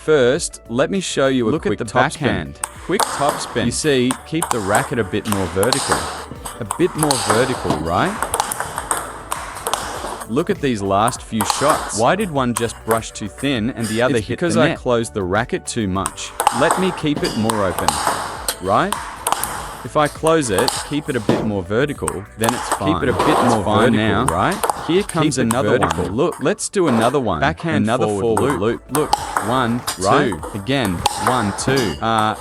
First, let me show you a Look quick at the topspin. backhand. Quick topspin. You see, keep the racket a bit more vertical. A bit more vertical, right? Look at these last few shots. Why did one just brush too thin and the other hit the net? Because I closed the racket too much. Let me keep it more open, right? If I close it, keep it a bit more vertical, then it's fine. Keep it a bit more vertical now, right? Here comes another one. Look, let's do another one. Backhand another forward loop. Look, 1, 2, again, 1, 2,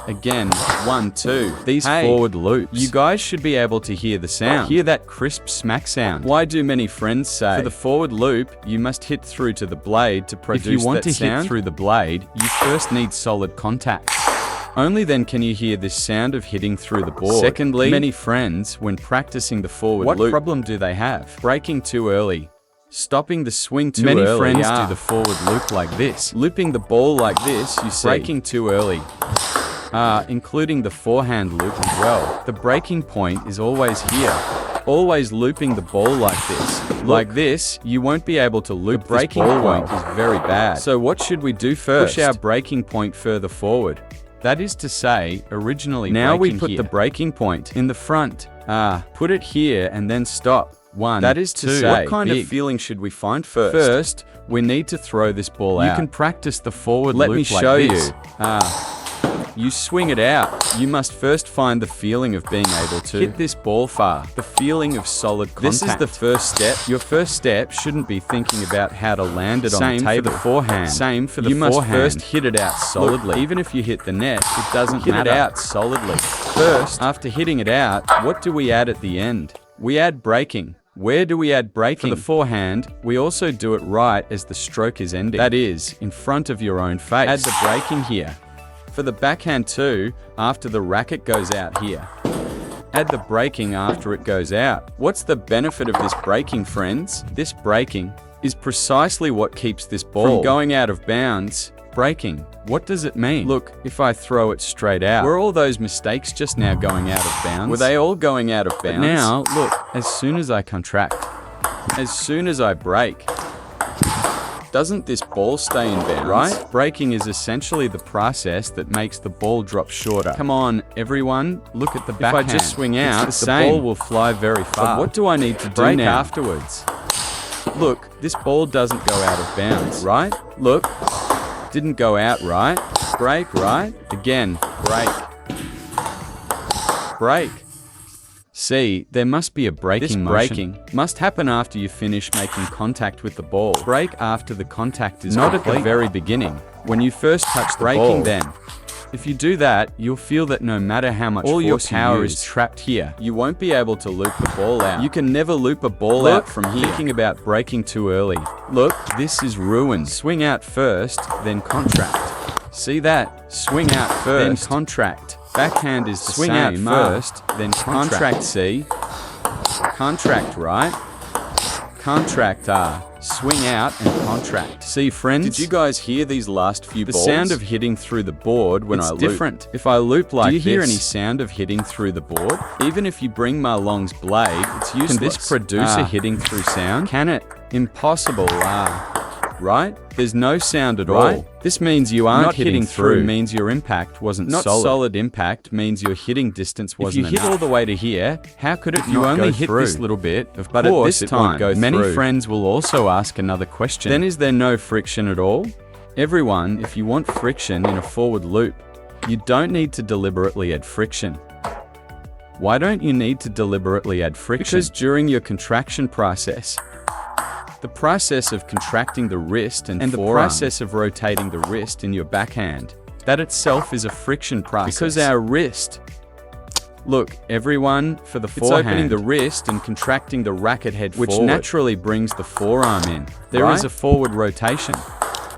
again, 1, 2. These forward loops. You guys should be able to hear the sound. Hear that crisp smack sound. Why do many friends say, for the forward loop, you must hit through to the blade to produce that sound? If you want to hit through the blade, you first need solid contact. Only then can you hear this sound of hitting through the board. Secondly, many friends, when practicing the forward loop, what problem do they have? Breaking too early. Stopping the swing too early. Many friends do the forward loop like this. Looping the ball like this, you see. Breaking too early. Including the forehand loop as well. The breaking point is always here. Always looping the ball like this. Like this, you won't be able to loop. The breaking point is very bad. So what should we do first? Push our breaking point further forward. That is to say, originally now we put the breaking point in the front. Put it here and then stop. 1. That is to say, what kind of feeling should we find first? First, we need to throw this ball out. You can practice the forward loop like this. Let me show you. You swing it out. You must first find the feeling of being able to hit this ball far. The feeling of solid contact. This is the first step. Your first step shouldn't be thinking about how to land it on the table. Same for the forehand. Same for the forehand. You must first hit it out solidly. Look, even if you hit the net, it doesn't matter. Hit it out solidly. First, after hitting it out, what do we add at the end? We add breaking. Where do we add breaking? For the forehand, we also do it right as the stroke is ending. That is, in front of your own face. Add the breaking here. For the backhand too, after the racket goes out here. Add the breaking after it goes out. What's the benefit of this breaking, friends? This breaking is precisely what keeps this ball from going out of bounds. Breaking. What does it mean? Look, if I throw it straight out, were all those mistakes just now going out of bounds? Were they all going out of bounds? But now, look, as soon as I contract, as soon as I break, doesn't this ball stay in bounds? Right? Breaking is essentially the process that makes the ball drop shorter. Come on, everyone, look at the backhand. If I just swing out, the ball will fly very far. But what do I need to do now? Afterwards? Look, this ball doesn't go out of bounds, right? Look, didn't go out, right? Break, right? Again, break. Break. See, there must be a breaking motion. This breaking must happen after you finish making contact with the ball. Break after the contact is not complete. At the very beginning, when you first touch the ball. Then. If you do that, you'll feel that no matter how much all your power is trapped here, you won't be able to loop the ball out. You can never loop a ball out from here. Thinking about breaking too early. Look, this is ruined. Swing out first, then contract. See that? Swing out first, then contract. Backhand is the swing same. Out first, then contract. See? Contract, right? Contract, swing out and contract. See, friends? Did you guys hear these last few balls? The sound of hitting through the board when I loop. It's different. If I loop like this, do you hear any sound of hitting through the board? Even if you bring Ma Long's blade, it's useless. Can this produce a hitting through sound? Can it? Impossible, right? There's no sound at all. This means you aren't hitting through. Means your impact wasn't solid. Not solid impact means your hitting distance wasn't enough. If you hit all the way to here, how could it not go through? You only hit this little bit, but at this time, many friends will also ask another question. Then is there no friction at all? Everyone, if you want friction in a forward loop, you don't need to deliberately add friction. Why don't you need to deliberately add friction? Because during your contraction process, the process of contracting the wrist and the process of rotating the wrist in your backhand, that itself is a friction process. Because our wrist, look, everyone, for the forehand, it's opening the wrist and contracting the racket head forward, which naturally brings the forearm in. There is a forward rotation.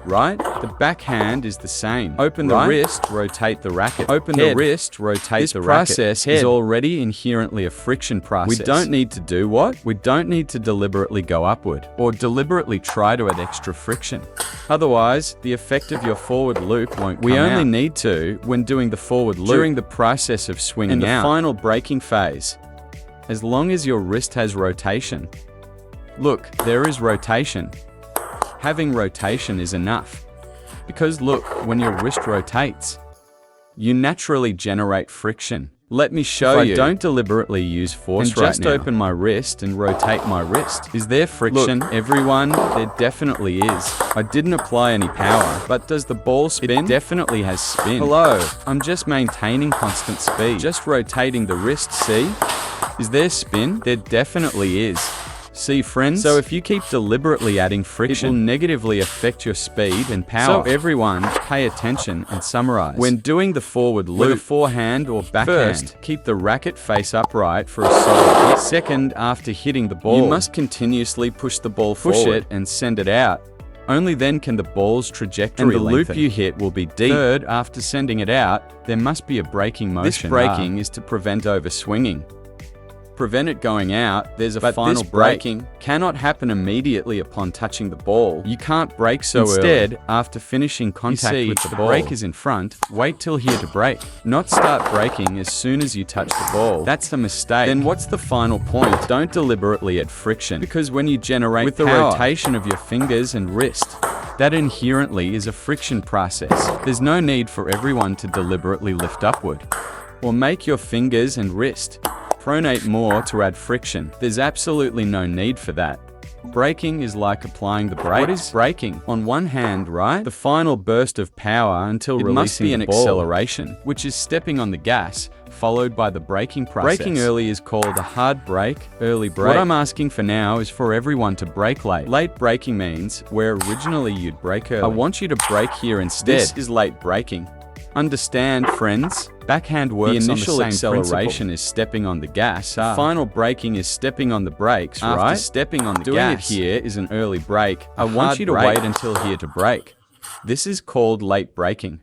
Right? The backhand is the same. Open the wrist, rotate the racket. Open the wrist, rotate the racket. This process is already inherently a friction process. We don't need to do what? We don't need to deliberately go upward or deliberately try to add extra friction. Otherwise, the effect of your forward loop won't come out. We only need to when doing the forward loop during the process of swinging out. And the final breaking phase. As long as your wrist has rotation. Look, there is rotation. Having rotation is enough. Because look, when your wrist rotates, you naturally generate friction. Let me show you. I don't deliberately use force and just open my wrist and rotate my wrist. Is there friction? Look, everyone, there definitely is. I didn't apply any power, but does the ball spin? It definitely has spin. Hello, I'm just maintaining constant speed. Just rotating the wrist, see? Is there spin? There definitely is. See, friends? So if you keep deliberately adding friction, it will negatively affect your speed and power. So everyone, pay attention and summarize. When doing the forward loop, with a forehand or backhand, first, keep the racket face upright for a solid hit. Second, after hitting the ball, you must continuously push the ball forward. Push it and send it out. Only then can the ball's trajectory and the loop you hit will be deep. Third, after sending it out, there must be a braking motion. This braking is to prevent overswinging. Prevent it going out, there's a final braking cannot happen immediately upon touching the ball. You can't brake so Instead, after finishing contact with the ball, brake is in front, wait till here to brake. Not start braking as soon as you touch the ball. That's the mistake. Then what's the final point? Don't deliberately add friction, because when you generate with the rotation of your fingers and wrist, that inherently is a friction process. There's no need for everyone to deliberately lift upward, or make your fingers and wrist pronate more to add friction. There's absolutely no need for that. Braking is like applying the brakes. What is braking? On one hand, right? The final burst of power until releasing the ball. It must be an acceleration, which is stepping on the gas, followed by the braking process. Braking early is called a hard brake, early brake. What I'm asking for now is for everyone to brake late. Late braking means where originally you'd brake early. I want you to brake here instead. This is late braking. Understand, friends? Backhand works on the same acceleration is stepping on the gas. Final braking is stepping on the brakes, right? After stepping on the gas, doing it here is an early brake. I want you to wait until here to brake. This is called late braking.